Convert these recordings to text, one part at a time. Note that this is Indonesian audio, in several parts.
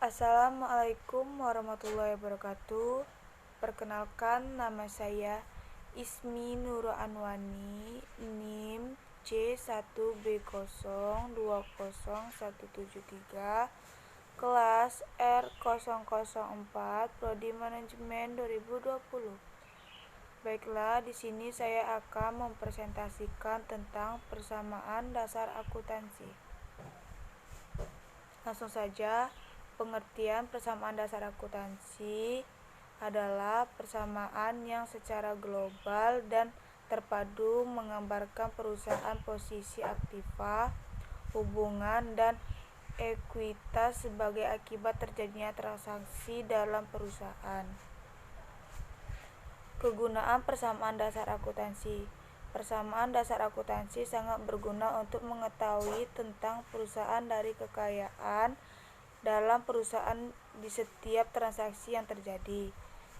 Assalamualaikum warahmatullahi wabarakatuh. Perkenalkan, nama saya Ismi Nurul Anwani, NIM C1B020173, kelas R004, Prodi Manajemen 2020. Baiklah, di sini saya akan mempresentasikan tentang persamaan dasar akuntansi. Langsung saja, pengertian persamaan dasar akuntansi adalah persamaan yang secara global dan terpadu menggambarkan perusahaan posisi aktiva, hubungan, dan ekuitas sebagai akibat terjadinya transaksi dalam perusahaan. Kegunaan persamaan dasar akuntansi. Persamaan dasar akuntansi sangat berguna untuk mengetahui tentang perusahaan dari kekayaan dalam perusahaan di setiap transaksi yang terjadi.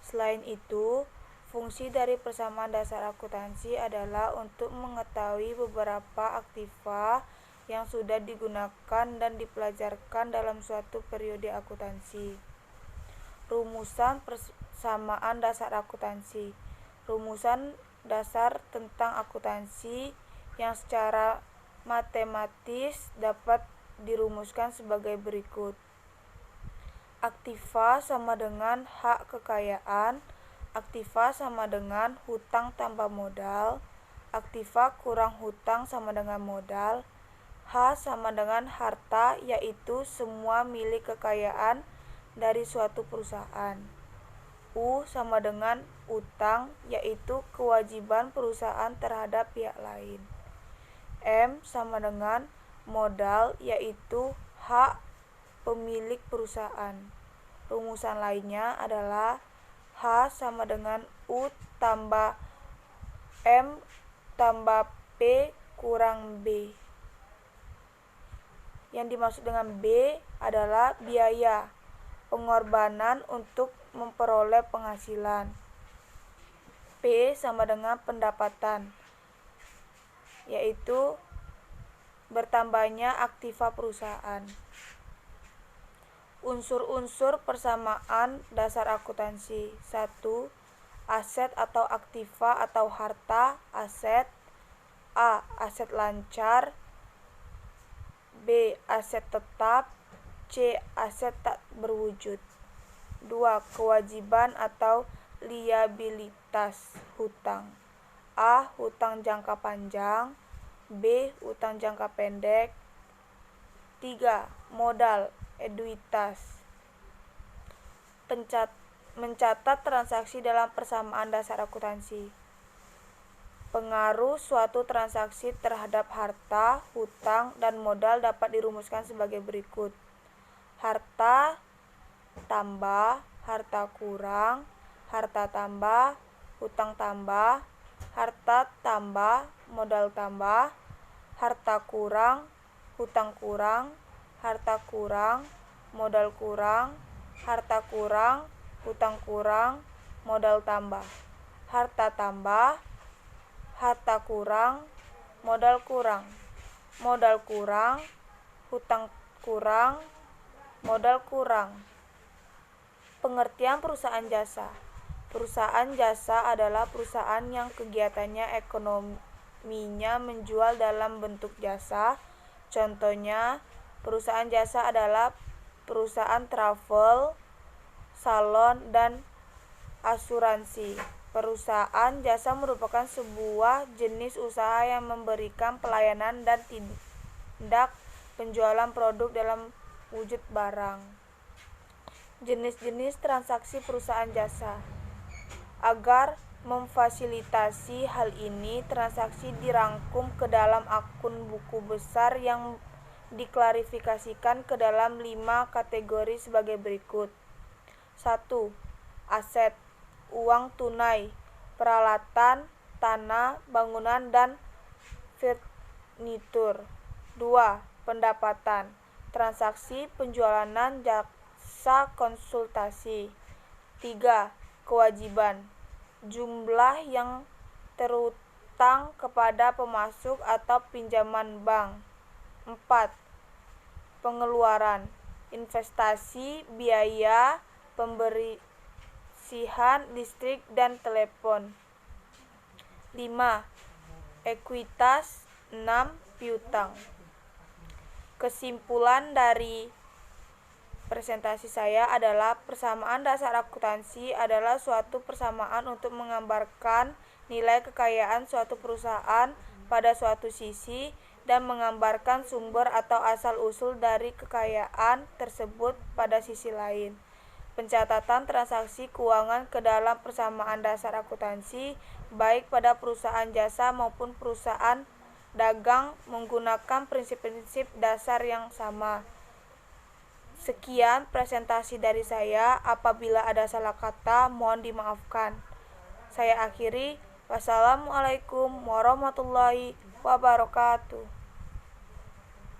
Selain itu, fungsi dari persamaan dasar akuntansi adalah untuk mengetahui beberapa aktiva yang sudah digunakan dan dipelajarkan dalam suatu periode akuntansi. Rumusan persamaan dasar akuntansi. Rumusan dasar tentang akuntansi yang secara matematis dapat dirumuskan sebagai berikut. Aktiva sama dengan hak kekayaan, aktiva sama dengan hutang tambah modal, aktiva kurang hutang sama dengan modal, H sama dengan harta, yaitu semua milik kekayaan dari suatu perusahaan. U sama dengan utang, yaitu kewajiban perusahaan terhadap pihak lain. M sama dengan modal, yaitu hak pemilik perusahaan. Rumusan lainnya adalah H sama dengan U tambah M tambah P kurang B. Yang dimaksud dengan B adalah biaya pengorbanan untuk memperoleh penghasilan. P sama dengan pendapatan, yaitu bertambahnya aktiva perusahaan. Unsur-unsur persamaan dasar akuntansi. 1. Aset atau aktiva atau harta. Aset A. Aset lancar. B. Aset tetap. C. Aset tak berwujud. 2. Kewajiban atau liabilitas hutang. A. Hutang jangka panjang. B. Hutang jangka pendek. 3. Modal ekuitas. Mencatat transaksi dalam persamaan dasar akuntansi. Pengaruh suatu transaksi terhadap harta, hutang, dan modal dapat dirumuskan sebagai berikut. Harta tambah, harta kurang, harta tambah, hutang tambah, harta tambah, modal tambah, harta kurang, hutang kurang, harta kurang, modal kurang, harta kurang, hutang kurang, modal tambah, harta tambah, harta kurang, modal kurang, modal kurang, hutang kurang, modal kurang. Pengertian perusahaan jasa. Perusahaan jasa adalah perusahaan yang kegiatannya ekonominya menjual dalam bentuk jasa. Contohnya, perusahaan jasa adalah perusahaan travel, salon, dan asuransi. Perusahaan jasa merupakan sebuah jenis usaha yang memberikan pelayanan dan tindak penjualan produk dalam wujud barang. Jenis-jenis transaksi perusahaan jasa. Agar memfasilitasi hal ini, transaksi dirangkum ke dalam akun buku besar yang diklasifikasikan ke dalam 5 kategori sebagai berikut. 1. Aset, uang tunai, peralatan, tanah, bangunan, dan furnitur. 2. Pendapatan, transaksi penjualan jasa konsultasi. 3. Kewajiban, jumlah yang terutang kepada pemasuk atau pinjaman bank. 4. Pengeluaran, investasi, biaya, pembersihan listrik dan telepon. 5. Ekuitas. 6. Piutang. Kesimpulan dari presentasi saya adalah persamaan dasar akuntansi adalah suatu persamaan untuk menggambarkan nilai kekayaan suatu perusahaan pada suatu sisi dan menggambarkan sumber atau asal-usul dari kekayaan tersebut pada sisi lain. Pencatatan transaksi keuangan ke dalam persamaan dasar akuntansi baik pada perusahaan jasa maupun perusahaan dagang menggunakan prinsip-prinsip dasar yang sama. Sekian presentasi dari saya. Apabila ada salah kata, mohon dimaafkan. Saya akhiri. Wassalamualaikum warahmatullahi wabarakatuh.